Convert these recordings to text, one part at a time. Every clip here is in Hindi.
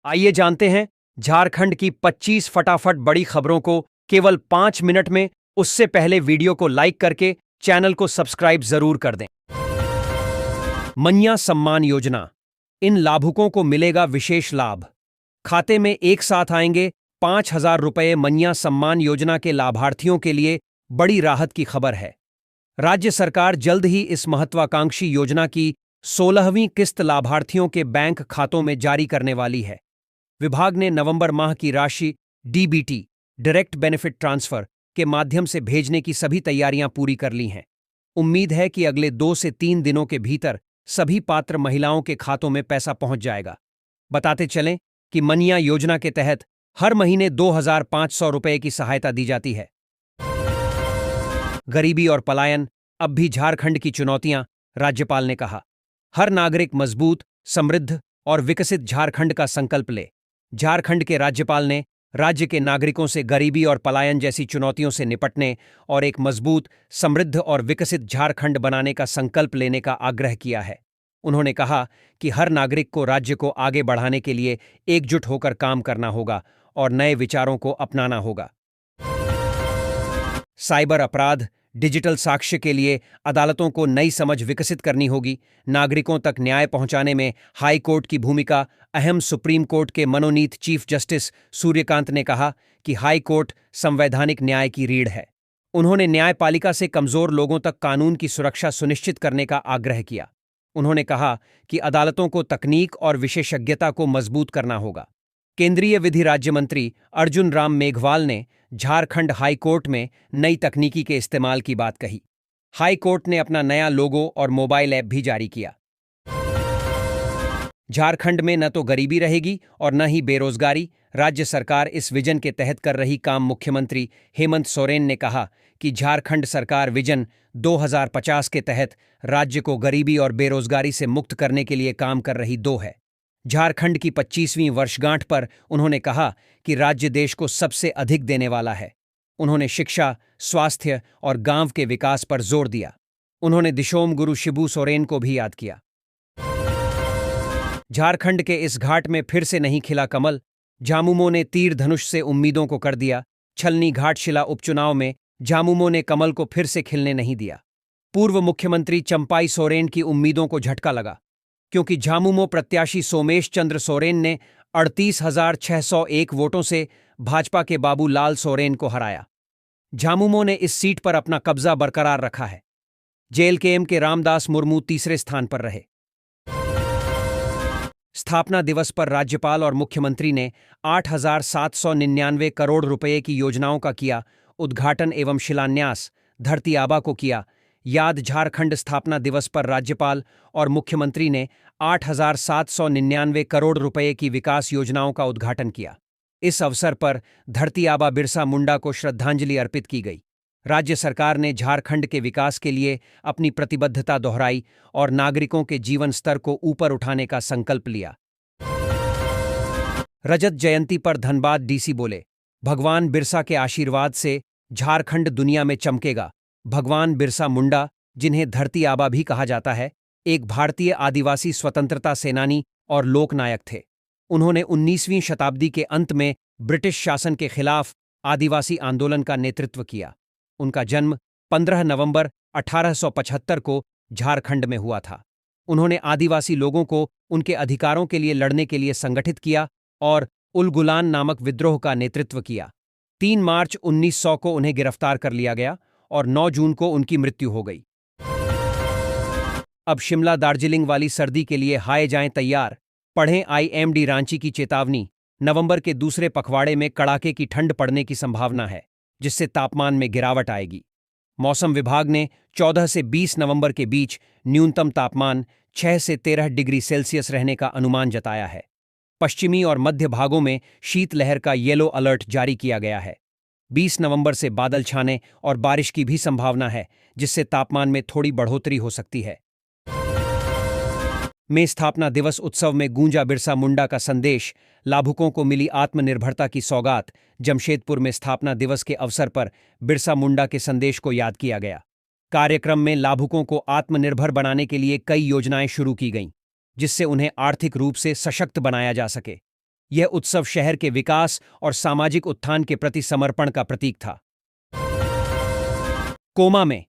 आइए जानते हैं झारखंड की 25 फटाफट बड़ी खबरों को केवल 5 मिनट में। उससे पहले वीडियो को लाइक करके चैनल को सब्सक्राइब जरूर कर दें। मन्या सम्मान योजना, इन लाभुकों को मिलेगा विशेष लाभ। खाते में एक साथ आएंगे 5,000 रुपये। मन्या सम्मान योजना के लाभार्थियों के लिए बड़ी राहत की खबर है। राज्य सरकार जल्द ही इस महत्वाकांक्षी योजना की 16वीं किस्त लाभार्थियों के बैंक खातों में जारी करने वाली है। विभाग ने नवंबर माह की राशि डीबीटी डायरेक्ट बेनिफिट ट्रांसफर के माध्यम से भेजने की सभी तैयारियां पूरी कर ली हैं। उम्मीद है कि अगले 2 से 3 दिनों के भीतर सभी पात्र महिलाओं के खातों में पैसा पहुंच जाएगा। बताते चलें कि मन्या योजना के तहत हर महीने 2,500 रुपये की सहायता दी जाती है। गरीबी और पलायन अब भी झारखंड की चुनौतियां, राज्यपाल ने कहा। हर नागरिक मजबूत, समृद्ध और विकसित झारखंड का संकल्प ले। झारखंड के राज्यपाल ने राज्य के नागरिकों से गरीबी और पलायन जैसी चुनौतियों से निपटने और एक मजबूत, समृद्ध और विकसित झारखंड बनाने का संकल्प लेने का आग्रह किया है। उन्होंने कहा कि हर नागरिक को राज्य को आगे बढ़ाने के लिए एकजुट होकर काम करना होगा और नए विचारों को अपनाना होगा। साइबर अपराध, डिजिटल साक्ष्य के लिए अदालतों को नई समझ विकसित करनी होगी। नागरिकों तक न्याय पहुंचाने में हाई कोर्ट की भूमिका अहम। सुप्रीम कोर्ट के मनोनीत चीफ जस्टिस सूर्यकांत ने कहा कि हाई कोर्ट संवैधानिक न्याय की रीढ़ है। उन्होंने न्यायपालिका से कमजोर लोगों तक कानून की सुरक्षा सुनिश्चित करने का आग्रह किया। उन्होंने कहा कि अदालतों को तकनीक और विशेषज्ञता को मजबूत करना होगा। केंद्रीय विधि राज्य मंत्री अर्जुन राम मेघवाल ने झारखंड हाई कोर्ट में नई तकनीकी के इस्तेमाल की बात कही। हाई कोर्ट ने अपना नया लोगो और मोबाइल ऐप भी जारी किया। झारखंड में न तो गरीबी रहेगी और न ही बेरोजगारी। राज्य सरकार इस विजन के तहत कर रही काम। मुख्यमंत्री हेमंत सोरेन ने कहा कि झारखंड सरकार विजन 2050 के तहत राज्य को गरीबी और बेरोजगारी से मुक्त करने के लिए काम कर रही है। झारखंड की 25वीं वर्षगांठ पर उन्होंने कहा कि राज्य देश को सबसे अधिक देने वाला है। उन्होंने शिक्षा, स्वास्थ्य और गांव के विकास पर जोर दिया। उन्होंने दिशोम गुरु शिबू सोरेन को भी याद किया। झारखंड के इस घाट में फिर से नहीं खिला कमल। झामुमो ने तीर धनुष से उम्मीदों को कर दिया। छलनी घाटशिला उपचुनाव में झामुमो ने कमल को फिर से खिलने नहीं दिया। पूर्व मुख्यमंत्री चंपाई सोरेन की उम्मीदों को झटका लगा, क्योंकि झामुमो प्रत्याशी सोमेश चंद्र सोरेन ने 38,601 वोटों से भाजपा के बाबू लाल सोरेन को हराया। झामुमो ने इस सीट पर अपना कब्जा बरकरार रखा है। जेएलकेएम के रामदास मुर्मू तीसरे स्थान पर रहे। स्थापना दिवस पर राज्यपाल और मुख्यमंत्री ने 8,799 करोड़ रुपए की योजनाओं का किया उद्घाटन एवं शिलान्यास। धरती आबा को किया याद। झारखंड स्थापना दिवस पर राज्यपाल और मुख्यमंत्री ने 8,799 करोड़ रुपए की विकास योजनाओं का उद्घाटन किया। इस अवसर पर धरती आबा बिरसा मुंडा को श्रद्धांजलि अर्पित की गई। राज्य सरकार ने झारखंड के विकास के लिए अपनी प्रतिबद्धता दोहराई और नागरिकों के जीवन स्तर को ऊपर उठाने का संकल्प लिया। रजत जयंती पर धनबाद डीसी बोले, भगवान बिरसा के आशीर्वाद से झारखंड दुनिया में चमकेगा। भगवान बिरसा मुंडा, जिन्हें धरती आबा भी कहा जाता है, एक भारतीय आदिवासी स्वतंत्रता सेनानी और लोकनायक थे। उन्होंने 19वीं शताब्दी के अंत में ब्रिटिश शासन के खिलाफ आदिवासी आंदोलन का नेतृत्व किया। उनका जन्म 15 नवंबर 1875 को झारखंड में हुआ था। उन्होंने आदिवासी लोगों को उनके अधिकारों के लिए लड़ने के लिए संगठित किया और उलगुलान नामक विद्रोह का नेतृत्व किया। 3 मार्च 1900 को उन्हें गिरफ्तार कर लिया गया और 9 जून को उनकी मृत्यु हो गई। अब शिमला दार्जिलिंग वाली सर्दी के लिए हाय जाएं तैयार। पढ़ें आईएमडी रांची की चेतावनी। नवंबर के दूसरे पखवाड़े में कड़ाके की ठंड पड़ने की संभावना है, जिससे तापमान में गिरावट आएगी। मौसम विभाग ने 14 से 20 नवंबर के बीच न्यूनतम तापमान 6 से 13 डिग्री सेल्सियस रहने का अनुमान जताया है। पश्चिमी और मध्य भागों में शीतलहर का येलो अलर्ट जारी किया गया है। 20 नवंबर से बादल छाने और बारिश की भी संभावना है, जिससे तापमान में थोड़ी बढ़ोतरी हो सकती है। में स्थापना दिवस उत्सव में गूंजा बिरसा मुंडा का संदेश। लाभुकों को मिली आत्मनिर्भरता की सौगात। जमशेदपुर में स्थापना दिवस के अवसर पर बिरसा मुंडा के संदेश को याद किया गया। कार्यक्रम में लाभुकों को आत्मनिर्भर बनाने के लिए कई योजनाएं शुरू की गईं, जिससे उन्हें आर्थिक रूप से सशक्त बनाया जा सके। यह उत्सव शहर के विकास और सामाजिक उत्थान के प्रति समर्पण का प्रतीक था। कोमा में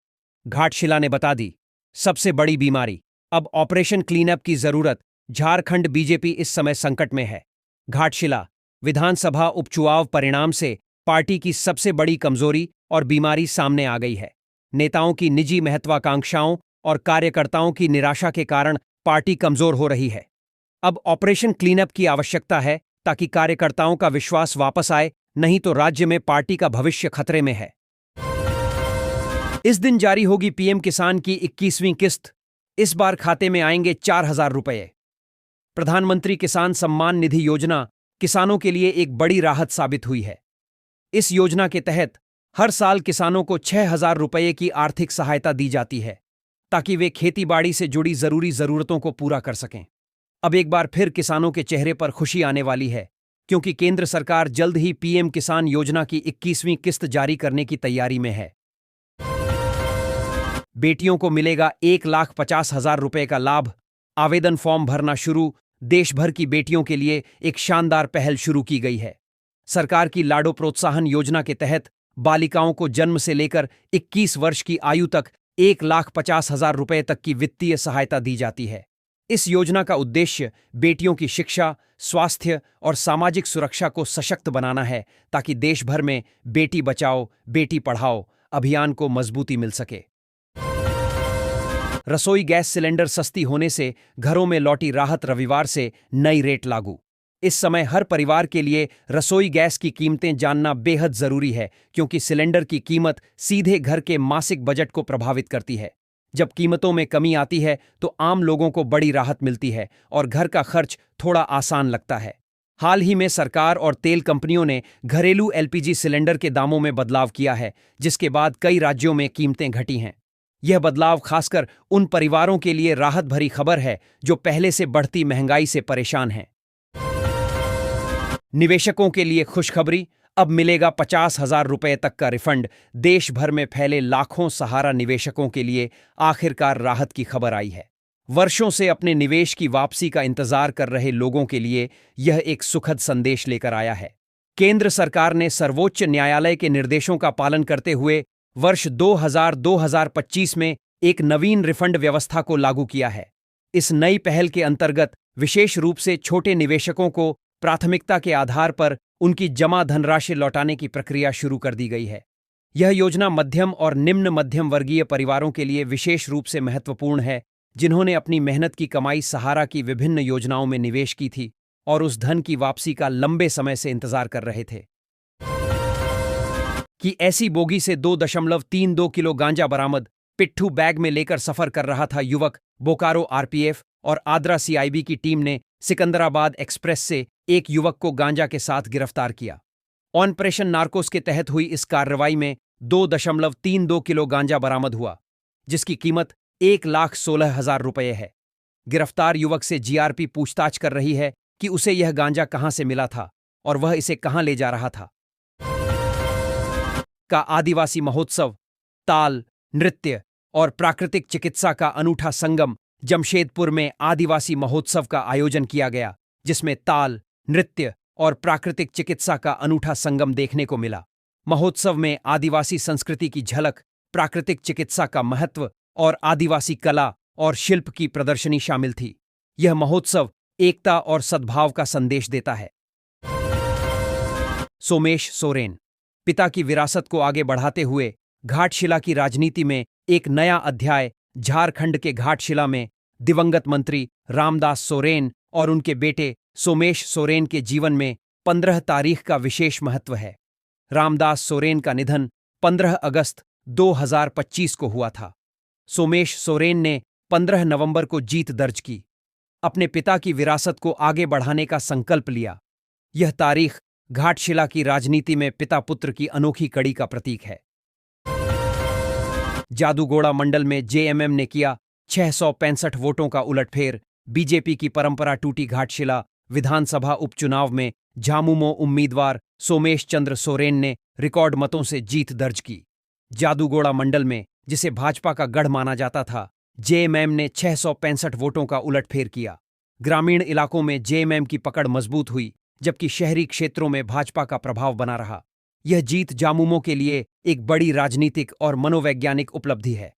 घाटशिला ने बता दी सबसे बड़ी बीमारी, अब ऑपरेशन क्लीनअप की जरूरत, झारखंड बीजेपी इस समय संकट में है। घाटशिला विधानसभा उपचुनाव परिणाम से पार्टी की सबसे बड़ी कमजोरी और बीमारी सामने आ गई है। नेताओं की निजी महत्वाकांक्षाओं और कार्यकर्ताओं की निराशा के कारण पार्टी कमजोर हो रही है। अब ऑपरेशन क्लीनअप की आवश्यकता है ताकि कार्यकर्ताओं का विश्वास वापस आए, नहीं तो राज्य में पार्टी का भविष्य खतरे में है। इस दिन जारी होगी पीएम किसान की 21वीं किस्त। इस बार खाते में आएंगे 4,000 रुपये। प्रधानमंत्री किसान सम्मान निधि योजना किसानों के लिए एक बड़ी राहत साबित हुई है। इस योजना के तहत हर साल किसानों को 6,000 रुपये की आर्थिक सहायता दी जाती है ताकि वे खेतीबाड़ी से जुड़ी जरूरी जरूरतों को पूरा कर सकें। अब एक बार फिर किसानों के चेहरे पर खुशी आने वाली है, क्योंकि केंद्र सरकार जल्द ही पीएम किसान योजना की 21वीं किस्त जारी करने की तैयारी में है। बेटियों को मिलेगा 1,50,000 रुपये का लाभ। आवेदन फॉर्म भरना शुरू। देश भर की बेटियों के लिए एक शानदार पहल शुरू की गई है। सरकार की लाडो प्रोत्साहन योजना के तहत बालिकाओं को जन्म से लेकर 21 वर्ष की आयु तक 1,50,000 रुपये तक की वित्तीय सहायता दी जाती है। इस योजना का उद्देश्य बेटियों की शिक्षा, स्वास्थ्य और सामाजिक सुरक्षा को सशक्त बनाना है, ताकि देश भर में बेटी बचाओ, बेटी पढ़ाओ अभियान को मजबूती मिल सके। रसोई गैस सिलेंडर सस्ती होने से घरों में लौटी राहत। रविवार से नई रेट लागू। इस समय हर परिवार के लिए रसोई गैस की कीमतें जानना बेहद जरूरी है, क्योंकि सिलेंडर की कीमत सीधे घर के मासिक बजट को प्रभावित करती है। जब कीमतों में कमी आती है तो आम लोगों को बड़ी राहत मिलती है और घर का खर्च थोड़ा आसान लगता है। हाल ही में सरकार और तेल कंपनियों ने घरेलू एलपीजी सिलेंडर के दामों में बदलाव किया है, जिसके बाद कई राज्यों में कीमतें घटी हैं। यह बदलाव खासकर उन परिवारों के लिए राहत भरी खबर है जो पहले से बढ़ती महंगाई से परेशान हैं। निवेशकों के लिए खुशखबरी, अब मिलेगा 50,000 रुपये तक का रिफंड। देश भर में फैले लाखों सहारा निवेशकों के लिए आखिरकार राहत की खबर आई है। वर्षों से अपने निवेश की वापसी का इंतजार कर रहे लोगों के लिए यह एक सुखद संदेश लेकर आया है। केंद्र सरकार ने सर्वोच्च न्यायालय के निर्देशों का पालन करते हुए वर्ष 2025 में एक नवीन रिफंड व्यवस्था को लागू किया है। इस नई पहल के अंतर्गत विशेष रूप से छोटे निवेशकों को प्राथमिकता के आधार पर उनकी जमा धनराशि लौटाने की प्रक्रिया शुरू कर दी गई है। यह योजना मध्यम और निम्न मध्यम वर्गीय परिवारों के लिए विशेष रूप से महत्वपूर्ण है, जिन्होंने अपनी मेहनत की कमाई सहारा की विभिन्न योजनाओं में निवेश की थी और उस धन की वापसी का लंबे समय से इंतजार कर रहे थे। कि ऐसी बोगी से 2.32 किलो गांजा बरामद। पिट्ठू बैग में लेकर सफर कर रहा था युवक। बोकारो आरपीएफ और आद्रा सीआईबी की टीम ने सिकंदराबाद एक्सप्रेस से एक युवक को गांजा के साथ गिरफ्तार किया। ऑपरेशन नार्कोस के तहत हुई इस कार्रवाई में 2.32 किलो गांजा बरामद हुआ, जिसकी कीमत 1,16,000 रुपये है। गिरफ्तार युवक से जीआरपी पूछताछ कर रही है कि उसे यह गांजा कहां से मिला था और वह इसे कहां ले जा रहा था। का आदिवासी महोत्सव, ताल, नृत्य और प्राकृतिक चिकित्सा का अनूठा संगम। जमशेदपुर में आदिवासी महोत्सव का आयोजन किया गया, जिसमें ताल, नृत्य और प्राकृतिक चिकित्सा का अनूठा संगम देखने को मिला। महोत्सव में आदिवासी संस्कृति की झलक, प्राकृतिक चिकित्सा का महत्व और आदिवासी कला और शिल्प की प्रदर्शनी शामिल थी। यह महोत्सव एकता और सद्भाव का संदेश देता है। सोमेश सोरेन पिता की विरासत को आगे बढ़ाते हुए घाटशिला की राजनीति में एक नया अध्याय। झारखंड के घाटशिला में दिवंगत मंत्री रामदास सोरेन और उनके बेटे सोमेश सोरेन के जीवन में 15 तारीख का विशेष महत्व है। रामदास सोरेन का निधन 15 अगस्त 2025 को हुआ था। सोमेश सोरेन ने 15 नवंबर को जीत दर्ज की, अपने पिता की विरासत को आगे बढ़ाने का संकल्प लिया। यह तारीख घाटशिला की राजनीति में पिता पुत्र की अनोखी कड़ी का प्रतीक है। जादूगोड़ा मंडल में जेएमएम ने किया 665 वोटों का उलटफेर। बीजेपी की परंपरा टूटी। घाटशिला विधानसभा उपचुनाव में झामुमो उम्मीदवार सोमेश चंद्र सोरेन ने रिकॉर्ड मतों से जीत दर्ज की। जादूगोड़ा मंडल में, जिसे भाजपा का गढ़ माना जाता था, जेएमएम ने 665 वोटों का उलटफेर किया। ग्रामीण इलाकों में जेएमएम की पकड़ मजबूत हुई। जबकि शहरी क्षेत्रों में भाजपा का प्रभाव बना रहा। यह जीत झामुमो के लिए एक बड़ी राजनीतिक और मनोवैज्ञानिक उपलब्धि है।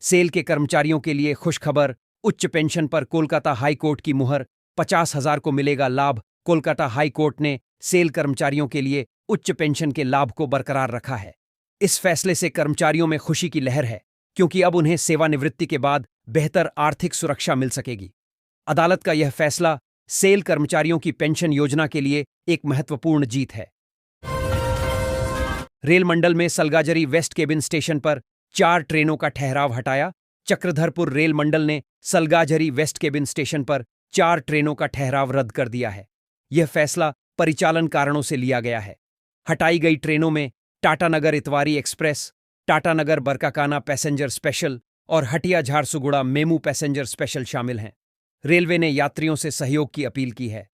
सेल के कर्मचारियों के लिए खुशखबर, उच्च पेंशन पर कोलकाता हाई कोर्ट की मुहर, 50,000 को मिलेगा लाभ। कोलकाता हाई कोर्ट ने सेल कर्मचारियों के लिए उच्च पेंशन के लाभ को बरकरार रखा है। इस फैसले से कर्मचारियों में खुशी की लहर है, क्योंकि अब उन्हें सेवानिवृत्ति के बाद बेहतर आर्थिक सुरक्षा मिल सकेगी। अदालत का यह फैसला सेल कर्मचारियों की पेंशन योजना के लिए एक महत्वपूर्ण जीत है। रेल मंडल में सलगाजरी वेस्ट केबिन स्टेशन पर 4 ट्रेनों का ठहराव हटाया। चक्रधरपुर रेल मंडल ने सलगाजरी वेस्ट केबिन स्टेशन पर 4 ट्रेनों का ठहराव रद्द कर दिया है। यह फैसला परिचालन कारणों से लिया गया है। हटाई गई ट्रेनों में Tatanagar Itwari express, Tatanagar Barkakana passenger special और Hatia Jharsuguda MEMU passenger special शामिल हैं। रेलवे ने यात्रियों से सहयोग की अपील की है।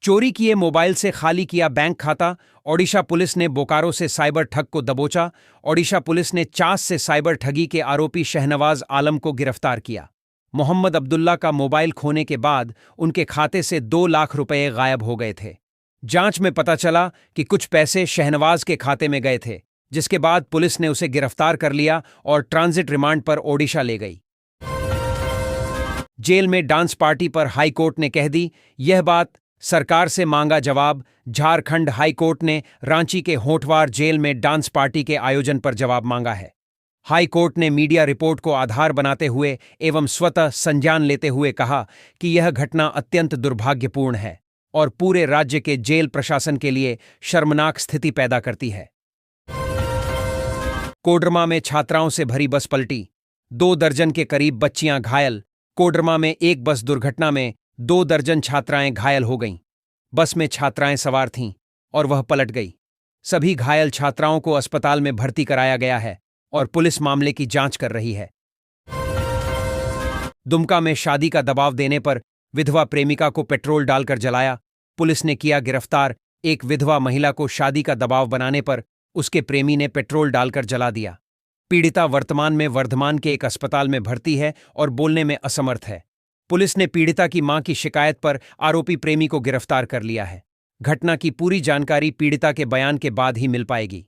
चोरी किए मोबाइल से खाली किया बैंक खाता। ओडिशा पुलिस ने बोकारो से साइबर ठग को दबोचा। ओडिशा पुलिस ने चास से साइबर ठगी के आरोपी शहनवाज आलम को गिरफ्तार किया। मोहम्मद अब्दुल्ला का मोबाइल खोने के बाद उनके खाते से 2 लाख रुपए गायब हो गए थे। जांच में पता चला कि कुछ पैसे शहनवाज के खाते में गए थे, जिसके बाद पुलिस ने उसे गिरफ्तार कर लिया और ट्रांजिट रिमांड पर ओडिशा ले गई। जेल में डांस पार्टी पर हाई कोर्ट ने कह दी यह बात, सरकार से मांगा जवाब। झारखंड हाई कोर्ट ने रांची के होटवार जेल में डांस पार्टी के आयोजन पर जवाब मांगा है। हाई कोर्ट ने मीडिया रिपोर्ट को आधार बनाते हुए एवं स्वतः संज्ञान लेते हुए कहा कि यह घटना अत्यंत दुर्भाग्यपूर्ण है और पूरे राज्य के जेल प्रशासन के लिए शर्मनाक स्थिति पैदा करती है। कोडरमा में छात्राओं से भरी बस पलटी, 2 दर्जन के करीब बच्चियां घायल। कोडरमा में एक बस दुर्घटना में 2 दर्जन छात्राएं घायल हो गईं। बस में छात्राएं सवार थीं और वह पलट गई। सभी घायल छात्राओं को अस्पताल में भर्ती कराया गया है और पुलिस मामले की जांच कर रही है। दुमका में शादी का दबाव देने पर विधवा प्रेमिका को पेट्रोल डालकर जलाया। पुलिस ने किया गिरफ्तार। एक विधवा महिला को शादी का दबाव बनाने पर उसके प्रेमी ने पेट्रोल डालकर जला दिया। पीड़िता वर्तमान में वर्धमान के एक अस्पताल में भर्ती है और बोलने में असमर्थ है। पुलिस ने पीड़िता की मां की शिकायत पर आरोपी प्रेमी को गिरफ्तार कर लिया है। घटना की पूरी जानकारी पीड़िता के बयान के बाद ही मिल पाएगी।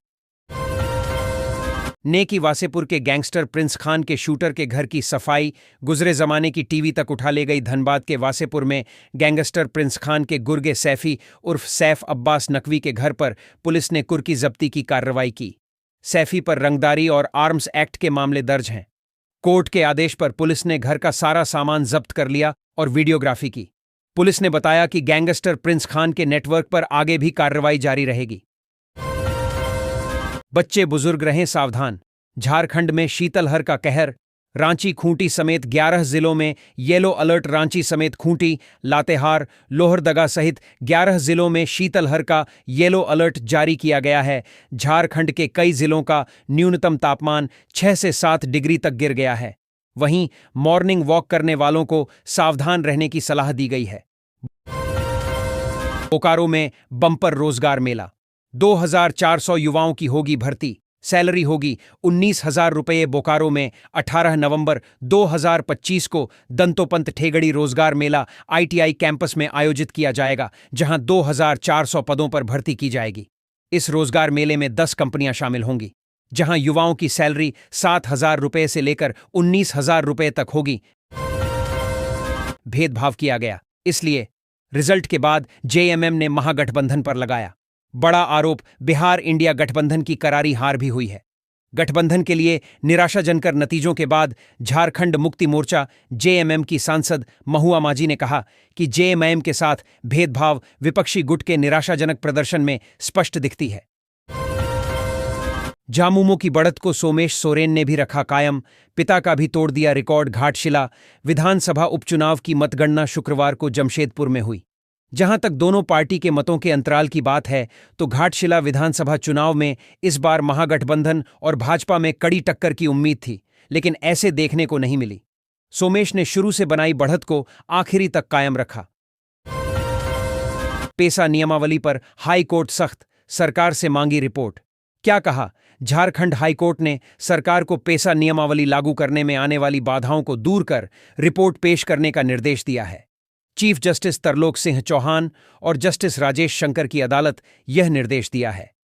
नेकी वासेपुर के गैंगस्टर प्रिंस खान के शूटर के घर की सफाई गुजरे जमाने की टीवी तक उठा ले गई। धनबाद के वासेपुर में गैंगस्टर प्रिंस खान के गुर्गे सैफी उर्फ सैफ अब्बास नकवी के घर पर पुलिस ने कुर्की जब्ती की कार्रवाई की। सैफी पर रंगदारी और आर्म्स एक्ट के मामले दर्ज हैं। कोर्ट के आदेश पर पुलिस ने घर का सारा सामान जब्त कर लिया और वीडियोग्राफी की। पुलिस ने बताया कि गैंगस्टर प्रिंस खान के नेटवर्क पर आगे भी कार्रवाई जारी रहेगी। बच्चे बुजुर्ग रहें सावधान, झारखंड में शीतलहर का कहर। रांची खूंटी समेत 11 जिलों में येलो अलर्ट। रांची समेत खूंटी, लातेहार, लोहरदगा सहित 11 जिलों में शीतलहर का येलो अलर्ट जारी किया गया है। झारखंड के कई जिलों का न्यूनतम तापमान 6 से 7 डिग्री तक गिर गया है। वहीं मॉर्निंग वॉक करने वालों को सावधान रहने की सलाह दी गई है। बोकारो में बम्पर रोजगार मेला, 2400 युवाओं की होगी भर्ती। सैलरी होगी 19,000 रुपये। बोकारो में 18 नवंबर 2025 को दंतोपंत ठेगड़ी रोजगार मेला ITI कैंपस में आयोजित किया जाएगा, जहां 2400 पदों पर भर्ती की जाएगी। इस रोजगार मेले में 10 कंपनियां शामिल होंगी, जहां युवाओं की सैलरी 7,000 रुपये से लेकर 19,000 रुपये तक होगी। भेदभाव किया गया, इसलिए रिजल्ट के बाद JMM ने महागठबंधन पर लगाया बड़ा आरोप। बिहार इंडिया गठबंधन की करारी हार भी हुई है। गठबंधन के लिए निराशाजनक नतीजों के बाद झारखंड मुक्ति मोर्चा JMM की सांसद महुआ माझी ने कहा कि JMM के साथ भेदभाव विपक्षी गुट के निराशाजनक प्रदर्शन में स्पष्ट दिखती है। झामुमो की बढ़त को सोमेश सोरेन ने भी रखा कायम। पिता का भी तोड़ दिया रिकॉर्ड। घाटशिला विधानसभा उपचुनाव की मतगणना शुक्रवार को जमशेदपुर में हुई। जहां तक दोनों पार्टी के मतों के अंतराल की बात है, तो घाटशिला विधानसभा चुनाव में इस बार महागठबंधन और भाजपा में कड़ी टक्कर की उम्मीद थी, लेकिन ऐसे देखने को नहीं मिली। सोमेश ने शुरू से बनाई बढ़त को आखिरी तक कायम रखा। पेसा नियमावली पर हाई कोर्ट सख्त, सरकार से मांगी रिपोर्ट। क्या कहा? झारखंड हाईकोर्ट ने सरकार को पेसा नियमावली लागू करने में आने वाली बाधाओं को दूर कर रिपोर्ट पेश करने का निर्देश दिया है। चीफ जस्टिस तरलोक सिंह चौहान और जस्टिस राजेश शंकर की अदालत यह निर्देश दिया है।